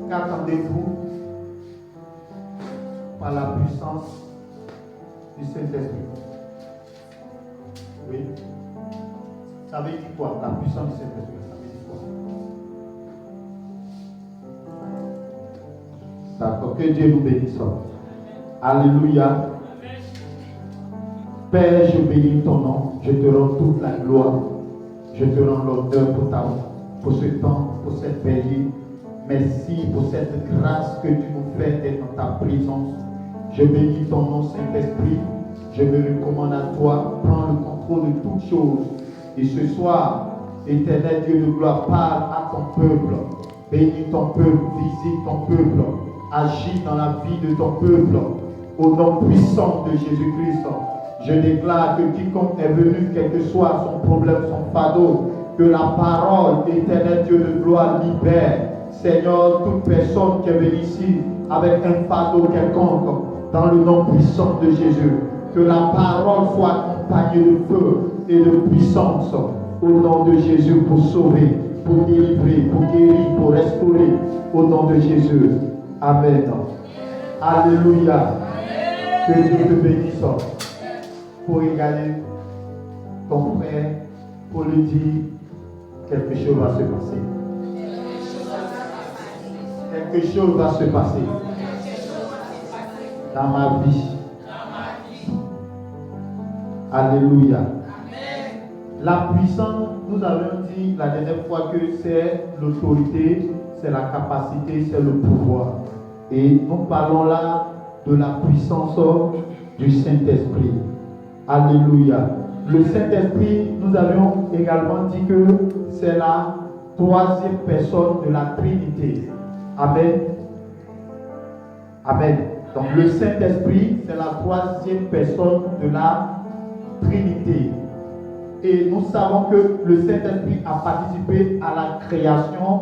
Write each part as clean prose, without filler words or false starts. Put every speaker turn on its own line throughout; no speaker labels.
Qu'attendez-vous par la puissance du Saint-Esprit? Oui. Ça veut dire quoi? La puissance du Saint-Esprit, ça veut dire quoi? D'accord. Que Dieu nous bénisse. Alléluia. Père, je bénis ton nom. Je te rends toute la gloire. Je te rends l'honneur pour ce temps, pour cette veillée. Merci pour cette grâce que tu nous fais d'être dans ta présence. Je bénis ton nom, Saint-Esprit. Je me recommande à toi. Prends le contrôle de toutes choses. Et ce soir, éternel Dieu de gloire, parle à ton peuple. Bénis ton peuple, visite ton peuple. Agis dans la vie de ton peuple. Au nom puissant de Jésus-Christ. Je déclare que quiconque est venu, quel que soit son problème, son fardeau, que la parole, éternel Dieu de gloire, libère. Seigneur, toute personne qui est venue ici avec un fardeau quelconque, dans le nom puissant de Jésus, que la parole soit accompagnée de feu et de puissance, au nom de Jésus, pour sauver, pour délivrer, pour guérir, pour restaurer, au nom de Jésus. Amen. Alléluia. Que Dieu te bénisse. Pour regarder ton frère, pour lui dire quelque chose va se passer. Quelque chose va se passer dans ma vie. Alléluia. La puissance, nous avons dit la dernière fois que c'est l'autorité, c'est la capacité, c'est le pouvoir. Et nous parlons là de la puissance du Saint-Esprit. Alléluia. Le Saint-Esprit, nous avions également dit que c'est la troisième personne de la Trinité. Amen. Amen. Donc le Saint-Esprit, c'est la troisième personne de la Trinité. Et nous savons que le Saint-Esprit a participé à la création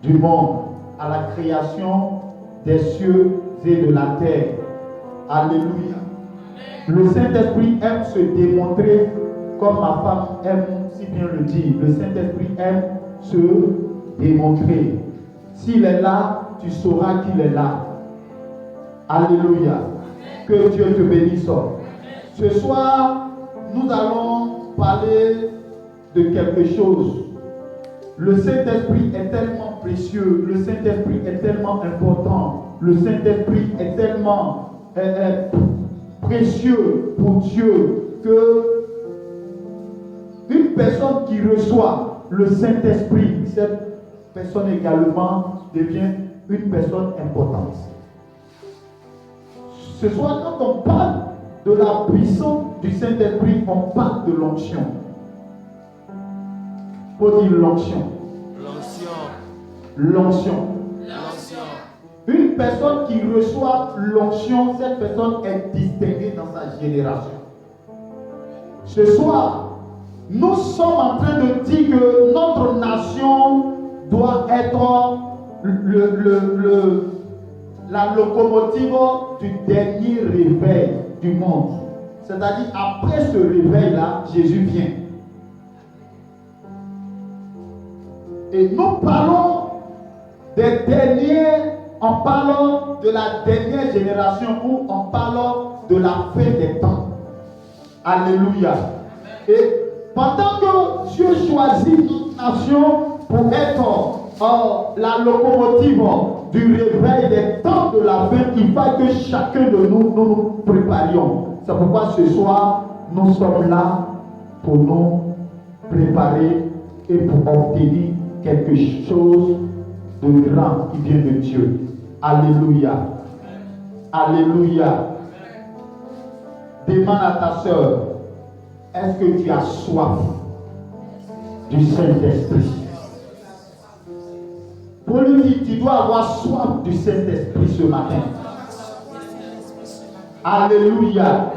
du monde, à la création des cieux et de la terre. Alléluia. Le Saint-Esprit aime se démontrer, comme ma femme aime si bien le dire. Le Saint-Esprit aime se démontrer. S'il est là, tu sauras qu'il est là. Alléluia. Que Dieu te bénisse. Ce soir, nous allons parler de quelque chose. Le Saint-Esprit est tellement précieux. Le Saint-Esprit est tellement important. Le Saint-Esprit est tellement précieux pour Dieu que une personne qui reçoit le Saint-Esprit, cette personne également devient une personne importante. Ce soir, quand on parle de la puissance du Saint-Esprit, on parle de l'onction. Faut dire l'onction. L'onction. Une personne qui reçoit l'onction, cette personne est distinguée dans sa génération. Ce soir, nous sommes en train de dire que notre nation doit être la locomotive du dernier réveil du monde. C'est-à-dire, après ce réveil-là, Jésus vient. Et nous parlons des derniers, en parlant de la dernière génération ou en parlant de la fin des temps. Alléluia. Et pendant que Dieu choisit notre nation pour être la locomotive du réveil des temps de la fin, il faut que chacun de nous préparions. C'est pourquoi ce soir, nous sommes là pour nous préparer et pour obtenir quelque chose de grand qui vient de Dieu. Alléluia. Alléluia. Demande à ta soeur, est-ce que tu as soif du Saint-Esprit? Pour lui dire, tu dois avoir soif du Saint-Esprit ce matin. Alléluia.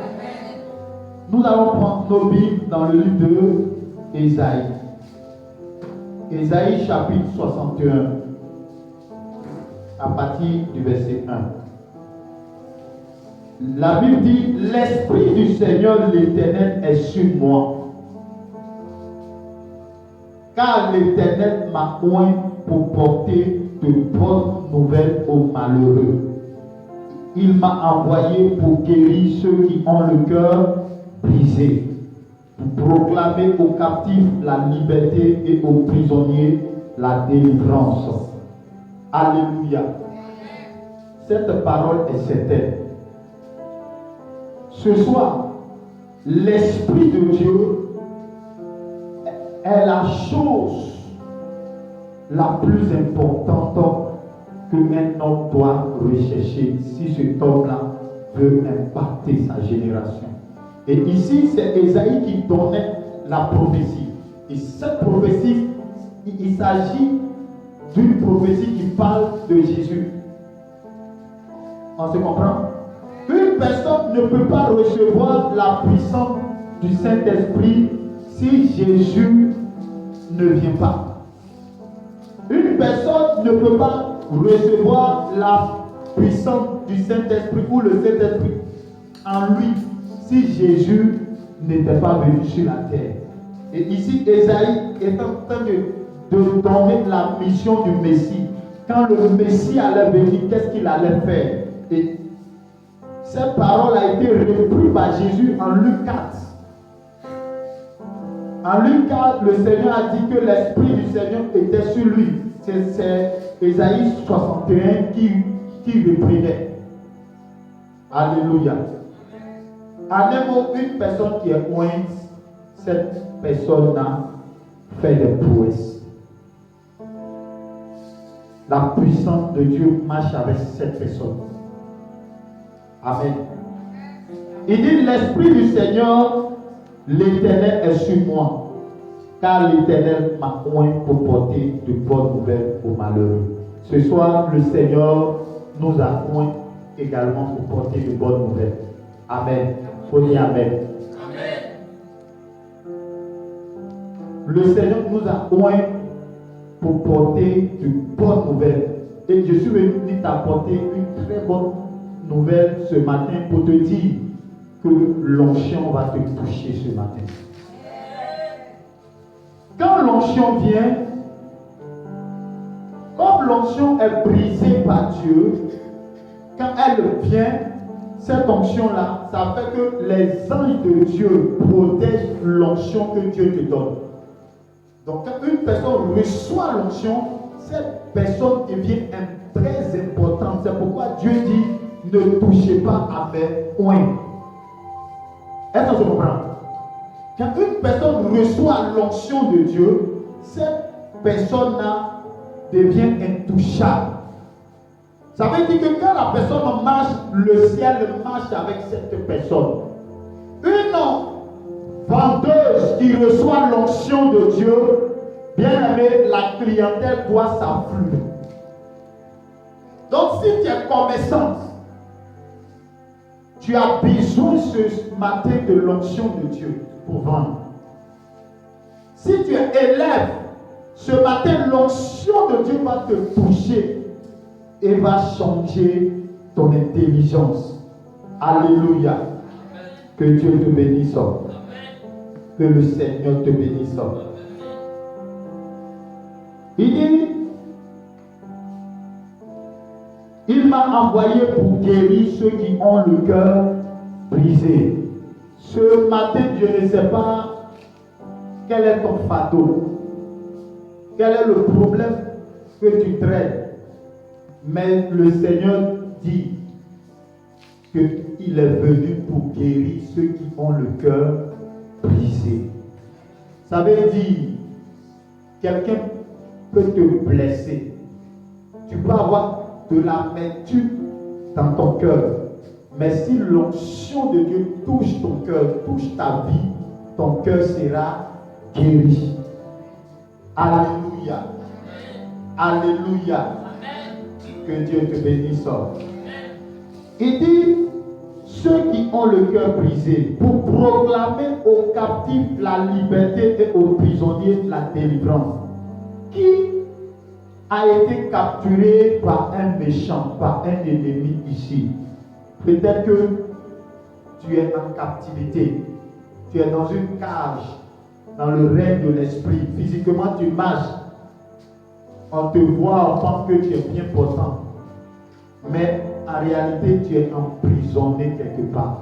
Nous allons prendre nos Bibles dans le livre de Ésaïe. Ésaïe chapitre 61, à partir du verset 1. La Bible dit, l'Esprit du Seigneur l'Éternel est sur moi, car l'Éternel m'a oint pour porter de bonnes nouvelles aux malheureux. Il m'a envoyé pour guérir ceux qui ont le cœur brisé, pour proclamer aux captifs la liberté et aux prisonniers la délivrance. Alléluia. Cette parole est certaine. Ce soir, l'Esprit de Dieu est la chose la plus importante que un homme doit rechercher si cet homme-là veut impacter sa génération. Et ici, c'est Ésaïe qui donnait la prophétie. Et cette prophétie, il s'agit d'une prophétie qui parle de Jésus. On se comprend? Une personne ne peut pas recevoir la puissance du Saint-Esprit si Jésus ne vient pas. Une personne ne peut pas recevoir la puissance du Saint-Esprit ou le Saint-Esprit en lui si Jésus n'était pas venu sur la terre. Et ici, Ésaïe est en train de donner la mission du Messie. Quand le Messie allait venir, qu'est-ce qu'il allait faire? Et cette parole a été reprise par Jésus en Luc 4. En Luc 4, le Seigneur a dit que l'Esprit du Seigneur était sur lui. C'est Ésaïe 61 qui reprenait. Alléluia. En un mot, une personne qui est ointe, cette personne-là fait des prouesses. La puissance de Dieu marche avec cette personne. Amen. Il dit, l'Esprit du Seigneur, l'Éternel est sur moi, car l'Éternel m'a oint pour porter de bonnes nouvelles aux malheureux. Ce soir, le Seigneur nous a oint également pour porter de bonnes nouvelles. Amen. Faut dire Amen. Amen. Le Seigneur nous a oint pour porter de bonnes nouvelles. Et je suis venu t'apporter une très bonne nouvelle ce matin pour te dire que l'onction va te toucher ce matin. Quand l'onction vient, comme l'onction est brisée par Dieu, quand elle vient, cette onction-là, ça fait que les anges de Dieu protègent l'onction que Dieu te donne. Donc quand une personne reçoit l'onction, cette personne devient très importante. C'est pourquoi Dieu dit, ne touchez pas à mes oints. Est-ce qu'on se comprend? Quand une personne reçoit l'onction de Dieu, cette personne-là devient intouchable. Ça veut dire que quand la personne marche, le ciel marche avec cette personne. Une vendeuse qui reçoit l'onction de Dieu, bien aimé, la clientèle doit s'affluer. Donc si tu es commerçante, tu as besoin ce matin de l'onction de Dieu pour vendre. Si tu es élève, ce matin, l'onction de Dieu va te toucher et va changer ton intelligence. Alléluia. Amen. Que Dieu te bénisse. Amen. Que le Seigneur te bénisse. Amen. Il dit, il m'a envoyé pour guérir ceux qui ont le cœur brisé. Ce matin, je ne sais pas quel est ton fardeau, quel est le problème que tu traites. Mais le Seigneur dit qu'il est venu pour guérir ceux qui ont le cœur brisé. Ça veut dire, quelqu'un peut te blesser. Tu peux avoir de l'amertume dans ton cœur. Mais si l'onction de Dieu touche ton cœur, touche ta vie, ton cœur sera guéri. Alléluia. Alléluia. Que Dieu te bénisse. Il dit, ceux qui ont le cœur brisé, pour proclamer aux captifs la liberté et aux prisonniers la délivrance. Qui a été capturé par un méchant, par un ennemi ici? Peut-être que tu es en captivité, tu es dans une cage, dans le règne de l'esprit. Physiquement, tu marches. On te voit, on pense que tu es bien portant. Mais en réalité, tu es emprisonné quelque part.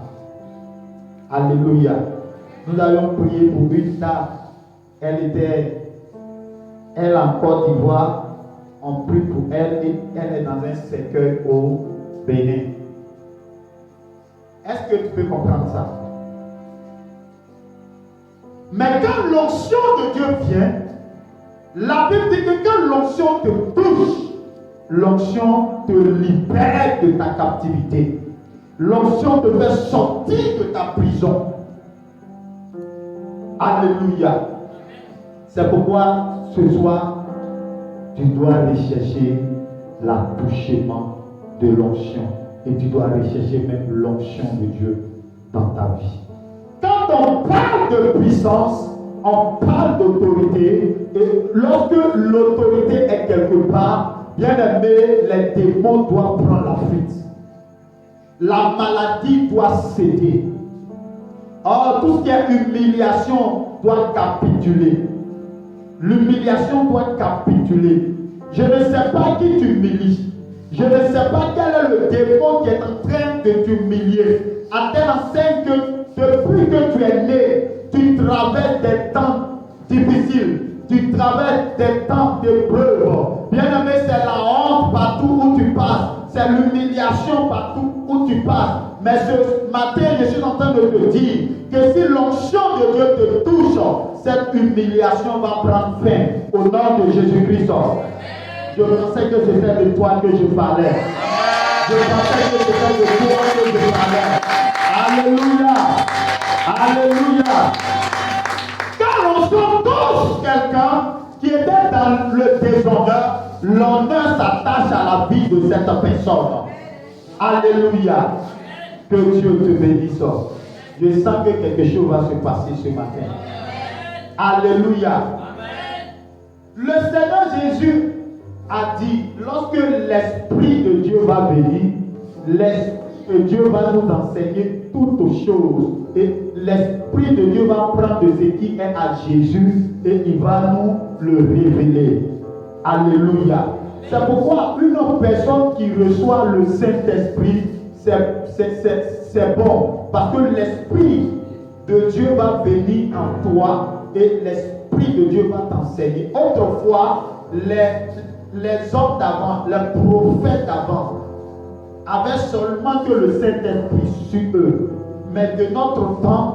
Alléluia. Nous avions prié pour une dame. Elle en Côte d'Ivoire. On prie pour elle et elle est dans un cercueil au Bénin. Est-ce que tu peux comprendre ça? Mais quand l'onction de Dieu vient, la Bible dit que quand l'onction te touche, l'onction te libère de ta captivité. L'onction te fait sortir de ta prison. Alléluia. C'est pourquoi ce soir, tu dois rechercher l'attouchement de l'onction. Et tu dois rechercher même l'onction de Dieu dans ta vie. Quand on parle de puissance, on parle d'autorité. Et lorsque l'autorité est quelque part, bien aimé, les démons doivent prendre la fuite. La maladie doit céder. Or, tout ce qui est humiliation doit capituler. L'humiliation doit capituler. Je ne sais pas qui t'humilie. Je ne sais pas quel est le démon qui est en train de t'humilier. À telle enseigne que depuis que tu es né, tu traverses des temps difficiles. Tu traverses des temps d'épreuves. Bien-aimé, c'est la honte partout où tu passes. C'est l'humiliation partout où tu passes. Mais ce matin, je suis en train de te dire que si l'onction de Dieu te touche, cette humiliation va prendre fin au nom de Jésus-Christ. Je pensais que c'était de toi que je parlais. Je pensais que c'était de toi que je parlais. Alléluia. Alléluia. Quand l'onction touche quelqu'un qui était dans le déshonneur, l'honneur s'attache à la vie de cette personne. Alléluia. Que Dieu te bénisse. Je sens que quelque chose va se passer ce matin. Alléluia. Le Seigneur Jésus a dit, lorsque l'Esprit de Dieu va venir, l'Esprit de Dieu va nous enseigner toutes choses. Et l'Esprit de Dieu va prendre de ce qui est à Jésus et il va nous le révéler. Alléluia. C'est pourquoi une personne qui reçoit le Saint-Esprit, c'est bon. Parce que l'Esprit de Dieu va venir en toi et l'Esprit de Dieu va t'enseigner. Autrefois, les hommes d'avant, les prophètes d'avant, avaient seulement que le Saint-Esprit sur eux. Mais de notre temps,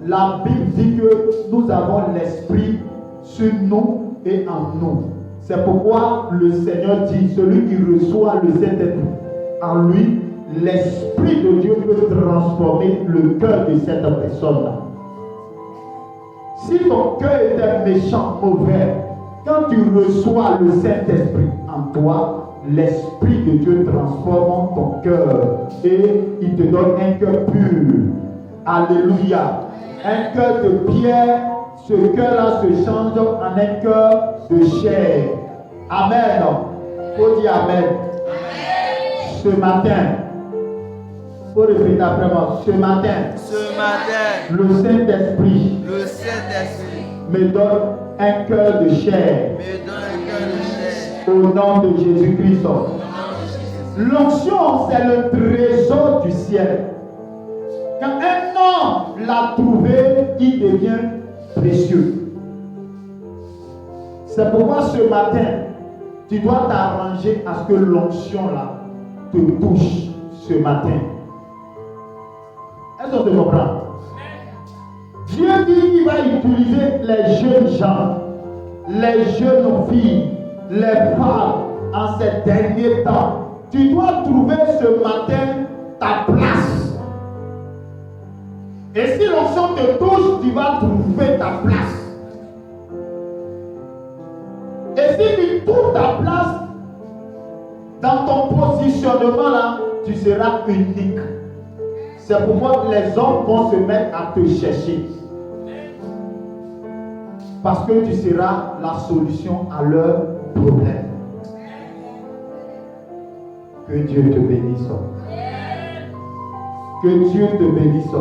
la Bible dit que nous avons l'Esprit sur nous et en nous. C'est pourquoi le Seigneur dit, celui qui reçoit le Saint-Esprit en lui, l'Esprit de Dieu peut transformer le cœur de cette personne-là. Si ton cœur était méchant, mauvais, quand tu reçois le Saint-Esprit en toi, l'Esprit de Dieu transforme ton cœur et il te donne un cœur pur. Alléluia. Un cœur de pierre, ce cœur-là se change en un cœur de chair. Amen. Faut dire Amen. Ce matin, faut répéter après moi. Ce matin, le Saint-Esprit me donne un cœur de chair. Au nom de Jésus-Christ. L'onction, c'est le trésor du ciel. Quand un homme l'a trouvé, il devient précieux. C'est pourquoi ce matin, tu dois t'arranger à ce que l'onction là te touche ce matin. Est-ce qu'on te comprend? Dieu dit qu'il va utiliser les jeunes gens, les jeunes filles, les femmes en ces derniers temps. Tu dois trouver ce matin ta place. Et si l'onction te touche, tu vas trouver ta place. Et si tu trouves ta place, dans ton positionnement là, tu seras unique. C'est pourquoi les hommes vont se mettre à te chercher. Parce que tu seras la solution à leurs problèmes. Que Dieu te bénisse. Que Dieu te bénisse.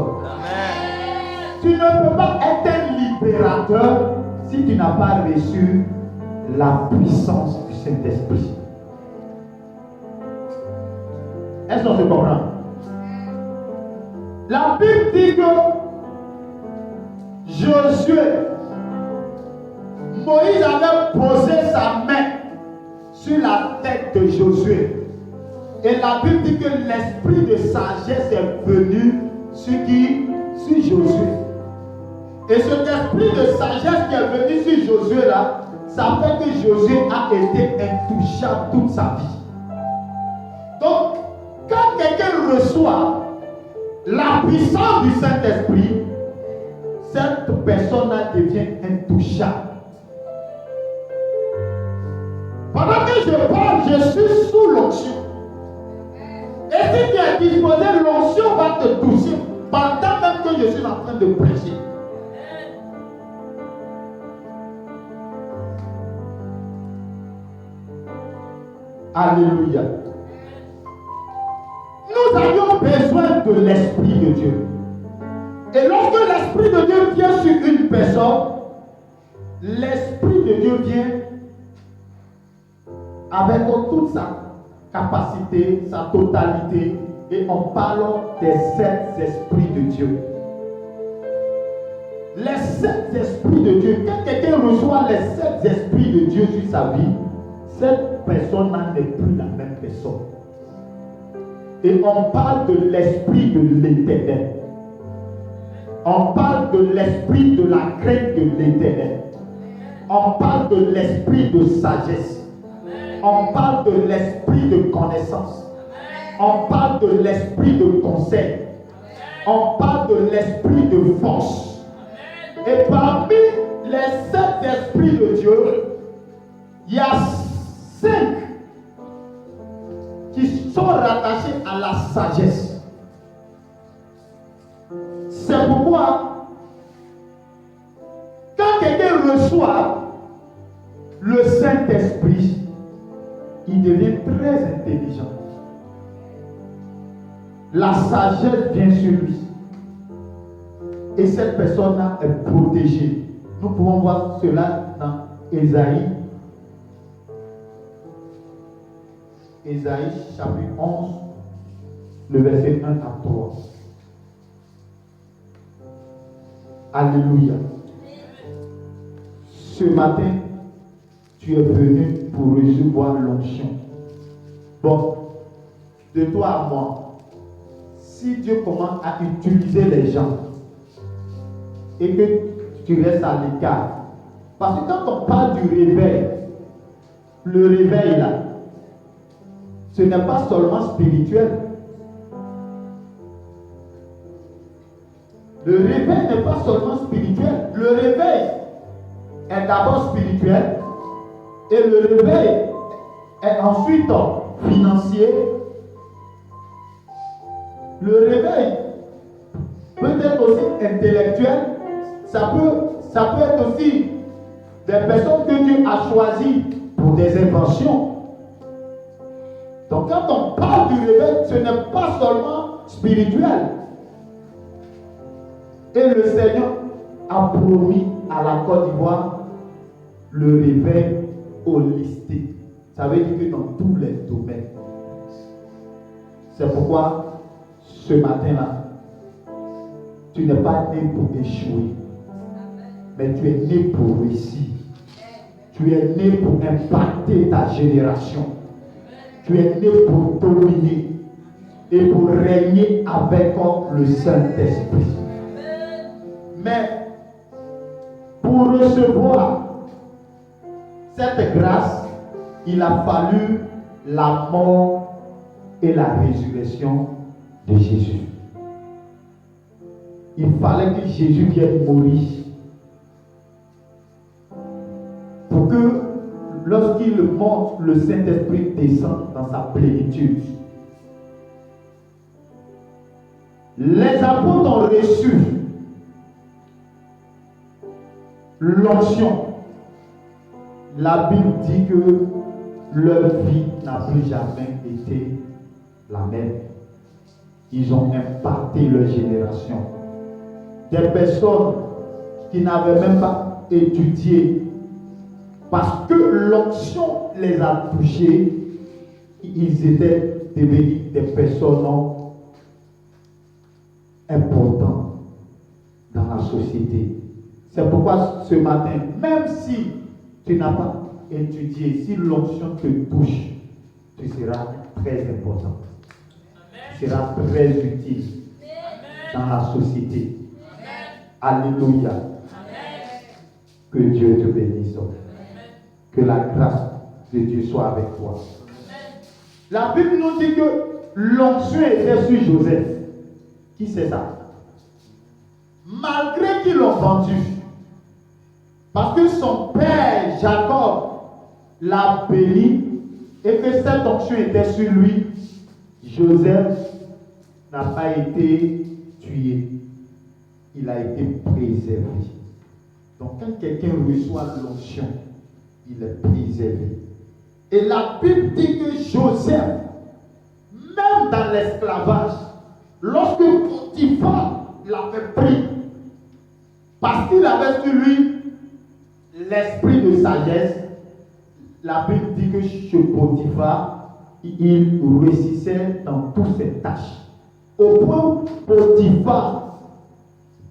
Tu ne peux pas être un libérateur si tu n'as pas reçu la puissance du Saint-Esprit. Est-ce qu'on se comprend? La Bible dit que Josué, Moïse avait posé sa main sur la tête de Josué. Et la Bible dit que l'esprit de sagesse est venu sur qui? Sur Josué. Et cet esprit de sagesse qui est venu sur Josué là, ça fait que Josué a été intouchable toute sa vie. Donc, quand quelqu'un reçoit la puissance du Saint-Esprit, cette personne-là devient intouchable. Pendant que je parle, je suis sous l'onction. Et si tu es disposé, l'onction va te toucher pendant même que je suis en train de prêcher. Alléluia. Nous avions besoin de l'Esprit de Dieu. Et lorsque l'Esprit de Dieu vient sur une personne, l'Esprit de Dieu vient avec toute sa capacité, sa totalité, et on parle des 7 esprits de Dieu. Les 7 esprits de Dieu, quand quelqu'un reçoit les 7 esprits de Dieu sur sa vie, cette personne-là n'est plus la même personne. Et on parle de l'esprit de l'Éternel. On parle de l'esprit de la crainte de l'Éternel. On parle de l'esprit de sagesse. On parle de l'esprit de connaissance. On parle de l'esprit de conseil. On parle de l'esprit de force. Et parmi les 7 esprits de Dieu, il y a 5 qui sont rattachés à la sagesse. C'est pourquoi, quand quelqu'un reçoit le Saint-Esprit, il devient très intelligent. La sagesse vient sur lui. Et cette personne-là est protégée. Nous pouvons voir cela dans Ésaïe. Ésaïe chapitre 11, le verset 1 à 3. Alléluia. Ce matin, tu es venu pour recevoir l'onction. Bon, de toi à moi, si Dieu commence à utiliser les gens et que tu restes à l'écart, parce que quand on parle du réveil, le réveil là, ce n'est pas seulement spirituel. Le réveil n'est pas seulement spirituel. Le réveil est d'abord spirituel et le réveil est ensuite financier. Le réveil peut être aussi intellectuel. Ça peut être aussi des personnes que Dieu a choisies pour des inventions. Donc quand on parle du réveil, ce n'est pas seulement spirituel. Et le Seigneur a promis à la Côte d'Ivoire le réveil holistique. Ça veut dire que dans tous les domaines. C'est pourquoi ce matin-là, tu n'es pas né pour échouer, mais tu es né pour réussir. Tu es né pour impacter ta génération. Tu es né pour dominer et pour régner avec le Saint-Esprit. Mais pour recevoir cette grâce, il a fallu la mort et la résurrection de Jésus. Il fallait que Jésus vienne mourir pour que lorsqu'il monte, le Saint-Esprit descend dans sa plénitude. Les apôtres ont reçu l'onction. La Bible dit que leur vie n'a plus jamais été la même. Ils ont impacté leur génération. Des personnes qui n'avaient même pas étudié parce que l'onction les a touchés, ils étaient devenus des personnes importantes dans la société. C'est pourquoi ce matin, même si tu n'as pas étudié, si l'onction te touche, tu seras très important. Tu seras très utile dans la société. Alléluia. Que Dieu te bénisse. Que la grâce de Dieu soit avec toi. La Bible nous dit que l'onction était sur Joseph. Qui c'est ça? Malgré qu'ils l'ont vendu, parce que son père Jacob l'a béni et que cette onction était sur lui, Joseph n'a pas été tué. Il a été préservé. Donc quand quelqu'un reçoit l'onction, il est préservé. Et la Bible dit que Joseph, même dans l'esclavage, lorsque Potiphar l'avait pris, parce qu'il avait sur lui l'esprit de sagesse, la Bible dit que chez Potiphar, il réussissait dans toutes ses tâches. Au point où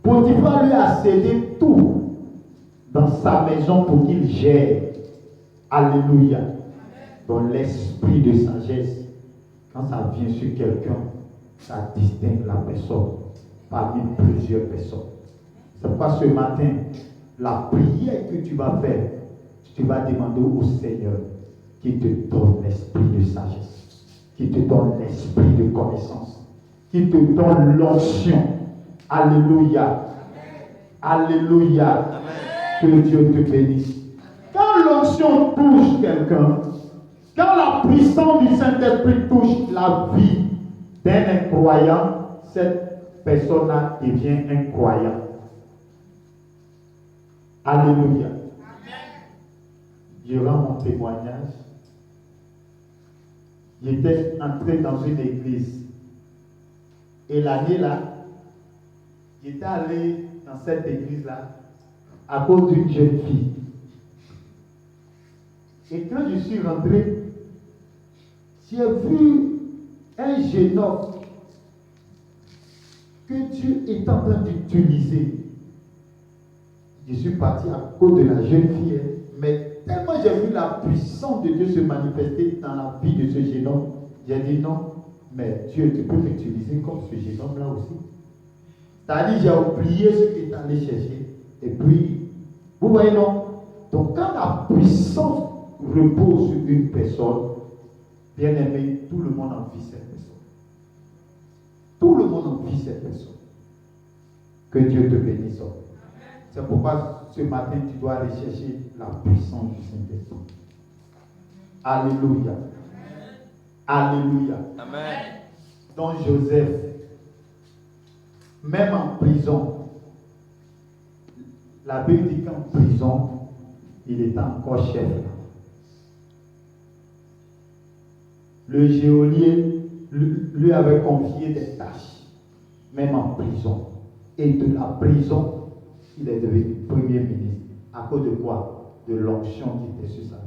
Potiphar lui a cédé tout dans sa maison pour qu'il gère. Alléluia. Dans l'esprit de sagesse, quand ça vient sur quelqu'un, ça distingue la personne parmi plusieurs personnes. C'est pourquoi ce matin, la prière que tu vas faire, tu vas demander au Seigneur qui te donne l'esprit de sagesse, qui te donne l'esprit de connaissance, qui te donne l'onction. Alléluia. Alléluia. Que Dieu te bénisse. Quand l'onction touche quelqu'un, quand la puissance du Saint-Esprit touche la vie d'un incroyant, cette personne-là devient un croyant. Alléluia. Durant mon témoignage, j'étais entré dans une église. Et l'année-là, j'étais allé dans cette église-là à cause d'une jeune fille. Et quand je suis rentré, j'ai vu un jeune homme que Dieu est en train d'utiliser. Je suis parti à cause de la jeune fille, mais tellement j'ai vu la puissance de Dieu se manifester dans la vie de ce jeune homme, j'ai dit non, mais Dieu, tu peux m'utiliser comme ce jeune homme-là aussi. C'est-à-dire, j'ai oublié ce qu'il est allé chercher. Et puis, vous voyez, non? Donc, quand la puissance repose sur une personne, bien aimé, tout le monde envie cette personne. Tout le monde envie cette personne. Que Dieu te bénisse. C'est pourquoi ce matin, tu dois aller chercher la puissance du Saint-Esprit. Alléluia. Alléluia.
Amen.
Donc Joseph, même en prison, la Bible dit qu'en prison, il était encore chef. Le geôlier lui avait confié des tâches, même en prison. Et de la prison, il est devenu premier ministre. À cause de quoi? De l'onction qui était sur sa vie.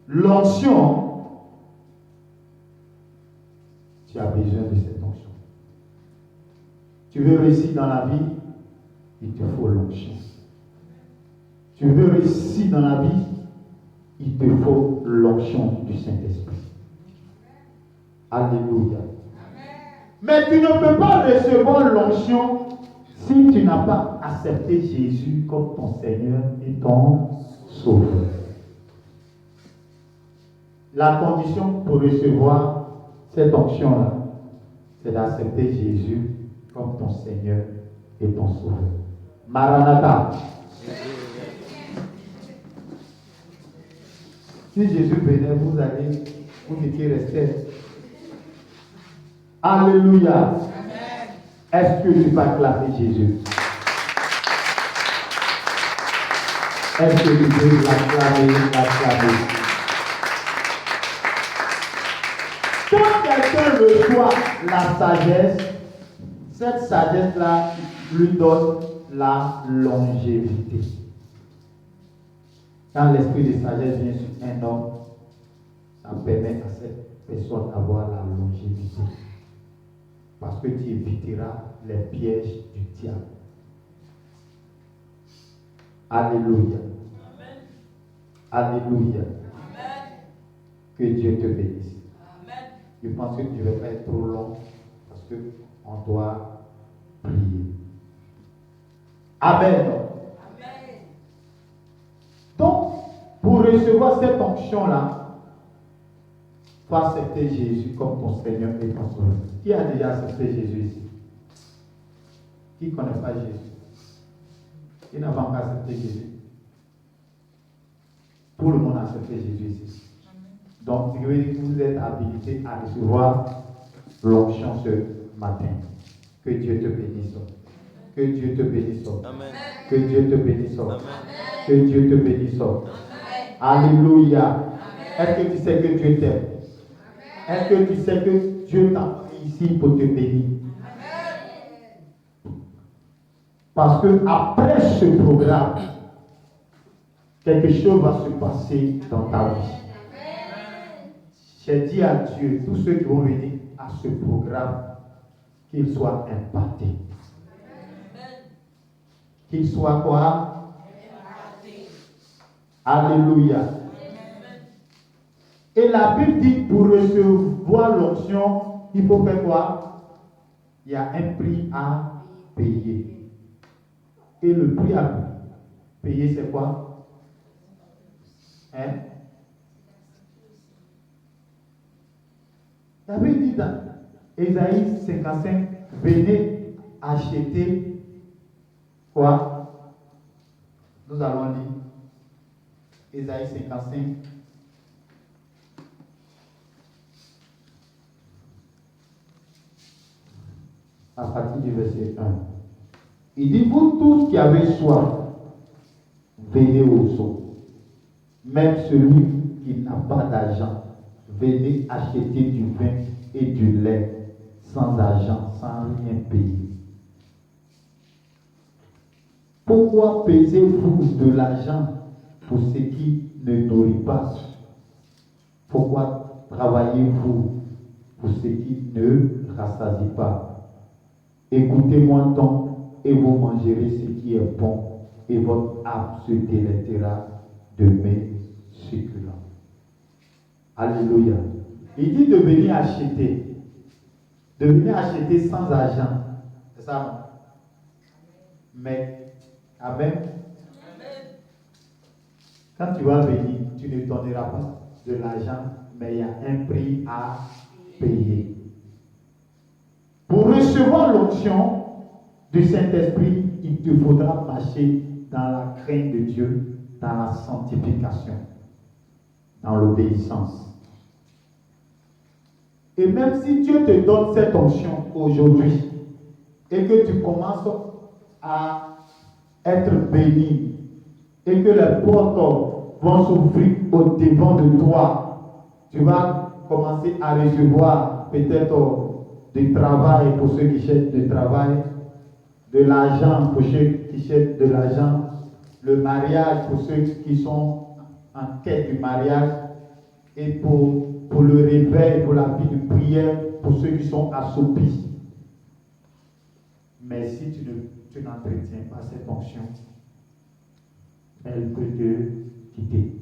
L'onction, tu as besoin de cette onction. Tu veux réussir dans la vie, il te faut l'onction. Tu veux réussir dans la vie, il te faut l'onction du Saint-Esprit. Alléluia. Mais tu ne peux pas recevoir l'onction si tu n'as pas accepté Jésus comme ton Seigneur et ton Sauveur. La condition pour recevoir cette onction-là, c'est d'accepter Jésus comme ton Seigneur et ton Sauveur. Maranatha. Si Jésus venait, vous étiez restés. Alléluia. Est-ce que tu vas acclamer Jésus? Est-ce que tu peux l'acclamer? Quand quelqu'un reçoit la sagesse, cette sagesse-là lui donne la longévité. Quand l'esprit de sagesse vient sur un homme, ça permet à cette personne d'avoir la longévité. Parce que tu éviteras les pièges du diable. Alléluia. Amen. Alléluia. Amen. Que Dieu te bénisse. Amen. Je pense que tu ne vas pas être trop long parce qu'on doit prier. Amen. Amen. Donc, pour recevoir cette onction-là, il faut accepter Jésus comme ton Seigneur et ton Sauveur. Qui a déjà accepté Jésus ici? Qui ne connaît pas Jésus? Qui n'a pas encore accepté Jésus? Tout le monde a accepté Jésus ici. Donc, vous êtes habilité à recevoir l'onction ce matin. Que Dieu te bénisse. Que Dieu te bénisse. Amen. Que Dieu te bénisse. Amen. Que Dieu te bénisse. Amen. Alléluia. Est-ce que tu sais que Dieu t'aime? Est-ce que tu sais que Dieu t'a pris ici pour te bénir? Parce que après ce programme, quelque chose va se passer dans ta vie. J'ai dit à Dieu, tous ceux qui vont venir à ce programme, qu'ils soient impactés. Qu'ils soient quoi? Alléluia. Et la Bible dit, pour recevoir l'onction, il faut faire quoi? Il y a un prix à payer. Et le prix à payer, c'est quoi? Hein? La Bible dit dans Ésaïe 55, venez acheter quoi? Nous allons lire Ésaïe 55. À partir du verset 1. Il dit, vous tous qui avez soif, venez aux eaux. Même celui qui n'a pas d'argent, venez acheter du vin et du lait, sans argent, sans rien payer. Pourquoi pesez-vous de l'argent pour ce qui ne nourrit pas? Pourquoi travaillez-vous pour ce qui ne rassasie pas? Écoutez-moi donc, et vous mangerez ce qui est bon, et votre âme se délectera de mes succulents. Alléluia. Il dit de venir acheter. De venir acheter sans argent. C'est ça, non? Mais, amen. Quand tu vas venir, tu ne donneras pas de l'argent, mais il y a un prix à payer. Pour recevoir l'onction du Saint-Esprit, il te faudra marcher dans la crainte de Dieu, dans la sanctification, dans l'obéissance. Et même si Dieu te donne cette onction aujourd'hui, et que tu commences à être béni, et que les portes vont s'ouvrir au-devant de toi, tu vas commencer à recevoir peut-être du travail pour ceux qui cherchent du travail, de l'argent pour ceux qui cherchent de l'argent, le mariage pour ceux qui sont en quête du mariage, et pour le réveil, pour la vie de prière, pour ceux qui sont assoupis. Mais si tu n'entretiens pas cette onction, elle peut te quitter.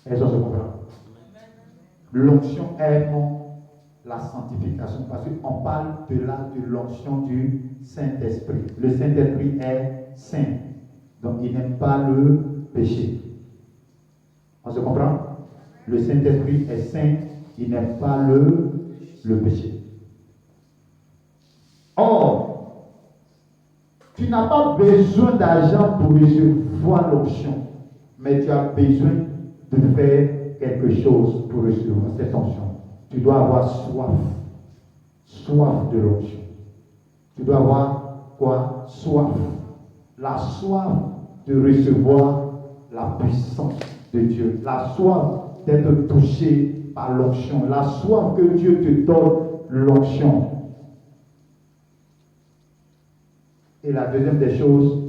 Est-ce qu'on se comprend? L'onction aime la sanctification parce qu'on parle de l'onction du Saint-Esprit. Le Saint-Esprit est saint, donc il n'aime pas le péché. On se comprend? Le Saint-Esprit est saint, il n'aime pas le péché. Or, tu n'as pas besoin d'argent pour recevoir l'onction, mais tu as besoin de faire quelque chose pour recevoir cette onction. Tu dois avoir soif de l'onction. Tu dois avoir quoi? Soif. La soif de recevoir la puissance de Dieu. La soif d'être touché par l'onction. La soif que Dieu te donne l'onction. Et la deuxième des choses,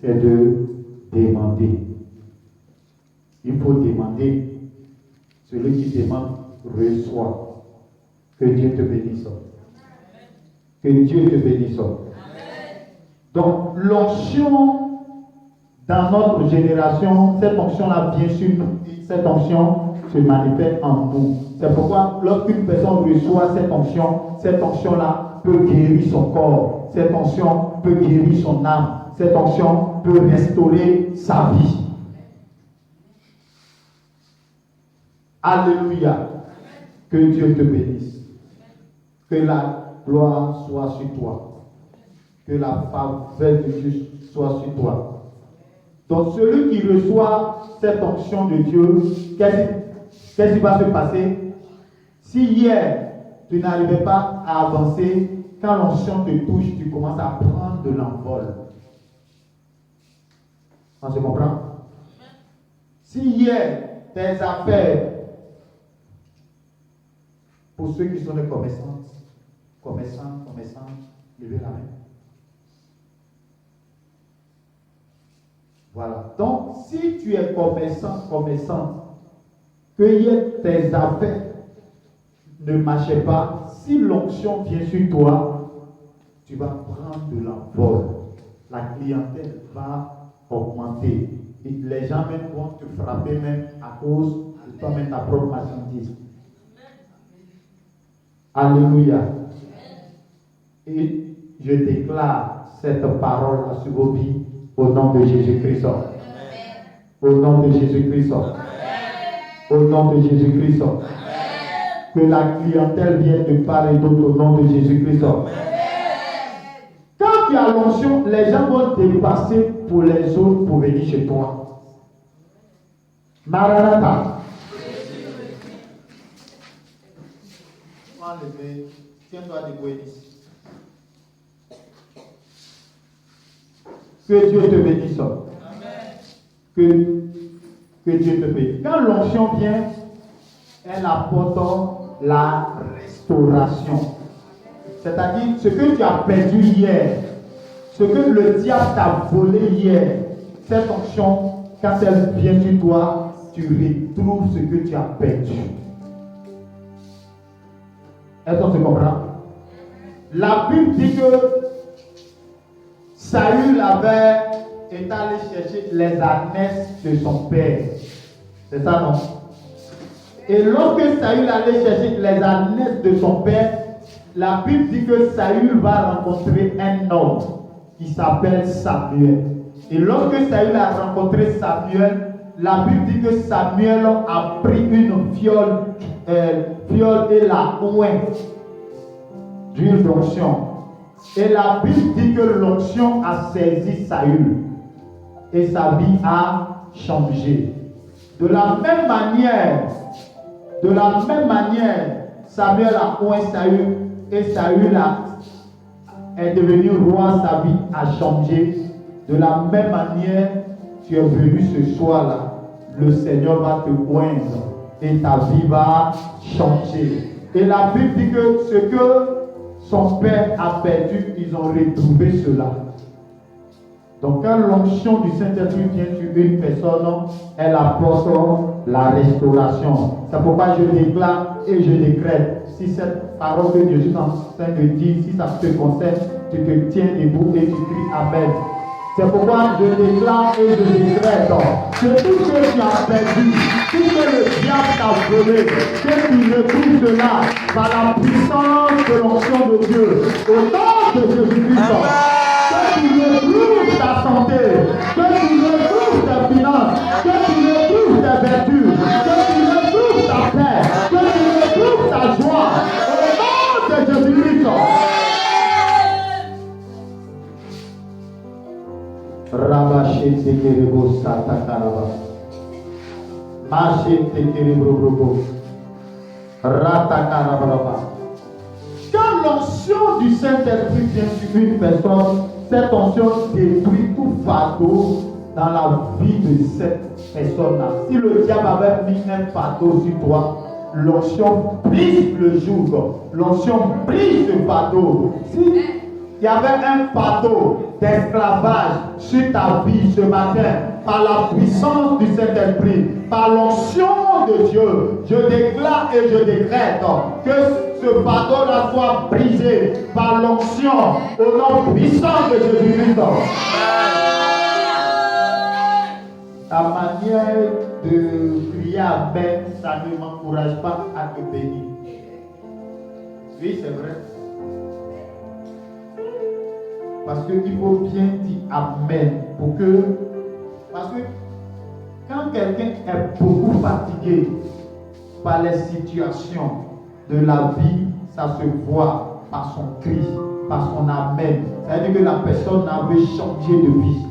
c'est de demander. Il faut demander. Celui qui demande reçoit. Que Dieu te bénisse. Que Dieu te bénisse. Donc, l'onction dans notre génération, cette onction-là, bien sûr, cette onction se manifeste en nous. C'est pourquoi, lorsqu'une personne reçoit cette onction-là peut guérir son corps, cette onction peut guérir son âme, cette onction peut restaurer sa vie. Alléluia. Que Dieu te bénisse. Que la gloire soit sur toi. Que la faveur de Dieu soit sur toi. Donc celui qui reçoit cette onction de Dieu, qu'est-ce qui va se passer? Si hier tu n'arrivais pas à avancer, quand l'onction te touche, tu commences à prendre de l'envol. On se comprend? Si hier tes affaires, pour ceux qui sont des commerçants, levez la main. Voilà. Donc, si tu es commerçante, que tes affaires ne marchaient pas, si l'onction vient sur toi, tu vas prendre de l'envol. La clientèle va augmenter. Et les gens même vont te frapper même à cause de toi-même ta propre marchandise. Alléluia. Et je déclare cette parole sur vos vies. Au nom de Jésus-Christ. Au nom de Jésus-Christ. Au nom de Jésus-Christ. Que la clientèle vienne de part et d'autre au nom de Jésus-Christ. Quand tu as l'onction, les gens vont dépasser pour les autres pour venir chez toi. Maranatha. Tiens-toi debout ici. Que Dieu te bénisse. Que Dieu te bénisse. Quand l'onction vient, elle apporte la restauration. C'est-à-dire ce que tu as perdu hier, ce que le diable t'a volé hier, cette onction, quand elle vient sur toi, tu retrouves ce que tu as perdu. Est-ce qu'on se comprend? La Bible dit que Saül est allé chercher les ânesses de son père. C'est ça, non? Et lorsque Saül allait chercher les ânesses de son père, la Bible dit que Saül va rencontrer un homme qui s'appelle Samuel. Et lorsque Saül a rencontré Samuel, la Bible dit que Samuel a pris une fiole et la oint d'huile d'onction. Et la Bible dit que l'onction a saisi Saül et sa vie a changé. De la même manière, Samuel a oint Saül et Saül est devenu roi, sa vie a changé. De la même manière, tu es venu ce soir-là, le Seigneur va te oindre et ta vie va changer. Et la Bible dit que ce que son père a perdu, ils ont retrouvé cela. Donc quand l'onction du Saint-Esprit vient sur une personne, elle apporte la restauration. C'est pourquoi je déclare et je décrète. Si cette parole que Dieu est en train de dire, si ça te concerne, tu te tiens debout et tu cries Amen. C'est pourquoi je déclare et je décrète que tout ce que tu as perdu, tout ce que le diable t'a volé, que tu retrouves cela par la puissance de l'onction de Dieu. Au nom de Jésus-Christ, que tu retrouves ta santé, que tu retrouves tes finances, que tu retrouves tes vertus, que tu retrouves ta paix, que tu retrouves ta joie. Au nom de Jésus-Christ. Rabaché tekerebo satakaraba. Maché tekerebrobo. Ratakaraba. Quand l'onction du Saint-Esprit vient sur une personne, cette onction détruit tout fardeau dans la vie de cette personne-là. Si le diable avait mis un fardeau sur toi, l'onction brise le joug. L'onction brise le fardeau. Il y avait un fardeau d'esclavage sur ta vie ce matin. Par la puissance du Saint-Esprit, par l'onction de Dieu, je déclare et je décrète que ce fardeau-là soit brisé par l'onction au nom puissant de Jésus-Christ. Ta manière de prier Amen, ça ne m'encourage pas à te bénir. Oui, c'est vrai. Parce qu'il faut bien dire Amen pour que. Parce que quand quelqu'un est beaucoup fatigué par les situations de la vie, ça se voit par son cri, par son Amen. Ça veut dire que la personne a veut changer de vie.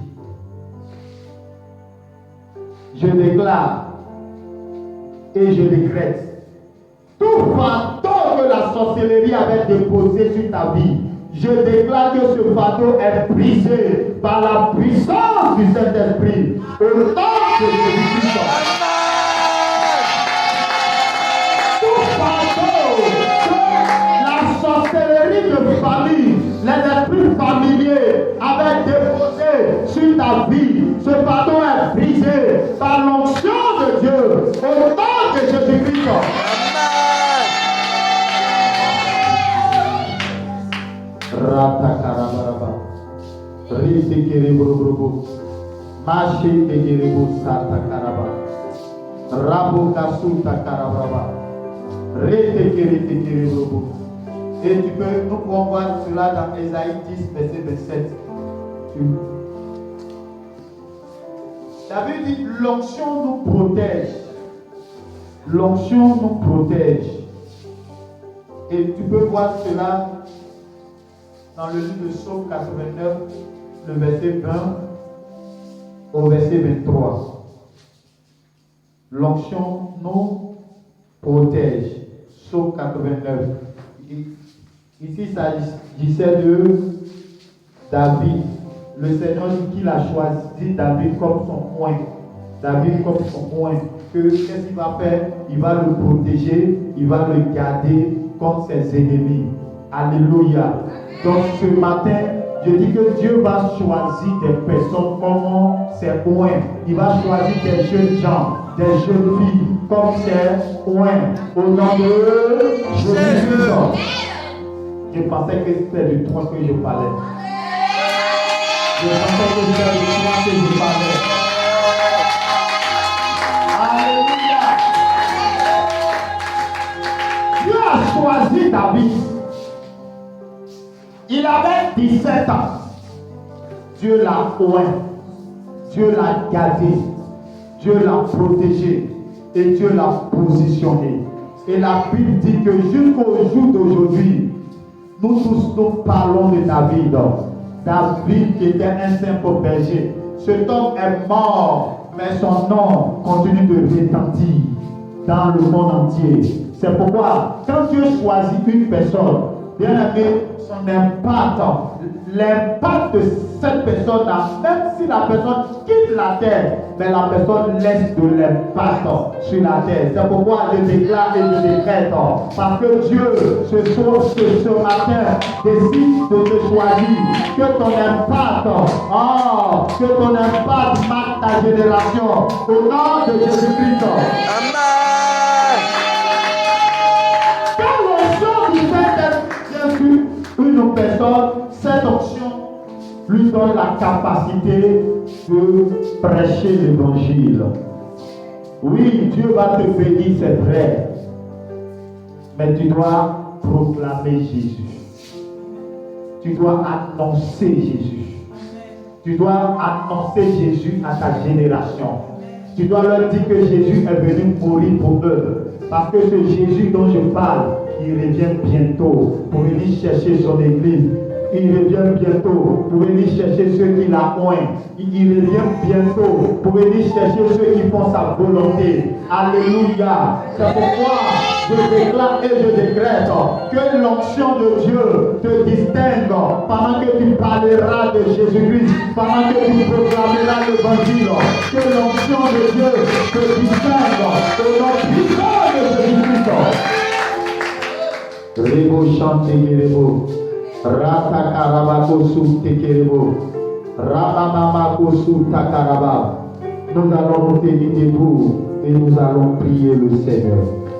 Je déclare et je décrète tout fardeau que la sorcellerie avait déposé sur ta vie. Je déclare que ce fardeau est brisé par la puissance du Saint-Esprit. Au nom de Jésus-Christ. Tout fardeau que la sorcellerie de famille, les esprits familiers avaient déposé sur ta vie, ce fardeau est brisé par l'onction de Dieu. Au nom de Jésus-Christ. Ratakarabaraba, Ritekerebrobo, Machetekerebo Satakaraba, Rabo Kasuta Karabraba, Ritekerebrobo. Et tu peux, nous pouvons voir cela dans Ésaïe 10, verset 27. La Bible dit l'onction nous protège. L'onction nous protège. Et tu peux voir cela dans le livre de Psaume 89, le verset 20 au verset 23. L'onction nous protège. Psaume 89. Ici, il s'agissait de David. Le Seigneur dit qu'il a choisi David comme son coin. David comme son coin. Qu'est-ce qu'il va faire? Il va le protéger, il va le garder contre ses ennemis. Alléluia. Donc ce matin, je dis que Dieu va choisir des personnes comme ses coins. Il va choisir des jeunes gens, des jeunes filles comme ses coins. Au nom de Jésus-Christ. Je pensais que c'était de toi que je parlais. Je pensais que c'était de toi que je parlais. Alléluia. Dieu a choisi David. Il avait 17 ans. Dieu l'a oint. Dieu l'a gardé. Dieu l'a protégé. Et Dieu l'a positionné. Et la Bible dit que jusqu'au jour d'aujourd'hui, nous tous nous parlons de David. David qui était un simple berger. Cet homme est mort, mais son nom continue de retentir dans le monde entier. C'est pourquoi, quand Dieu choisit une personne, bien aimé, son impact, l'impact de cette personne-là, même si la personne quitte la terre, mais la personne laisse de l'impact sur la terre. C'est pourquoi je déclare et je décrète, parce que Dieu, ce matin, décide de te choisir, que ton impact, que ton impact marque ta génération, au nom de Jésus-Christ. Amen. Quand l'onction du Saint-Esprit une personne, cette onction lui donne la capacité de prêcher l'évangile. Oui, Dieu va te bénir, c'est vrai. Mais tu dois proclamer Jésus. Tu dois annoncer Jésus. Tu dois annoncer Jésus à ta génération. Tu dois leur dire que Jésus est venu mourir pour eux. Parce que ce Jésus dont je parle, il revient bientôt pour venir chercher son église. Il revient bientôt pour venir chercher ceux qui la oint. Il revient bientôt pour venir chercher ceux qui font sa volonté. Alléluia. C'est pourquoi je déclare et je décrète que l'onction de Dieu te distingue pendant que tu parleras de Jésus-Christ, pendant que tu proclameras l'évangile. Que l'onction de Dieu te distingue au nom puissant de Jésus-Christ. Rébo chante Rébo. Rata karabakosu tekerebo. Ramamamakosu takaraba. Nous allons nous tenir debout et nous allons prier le Seigneur.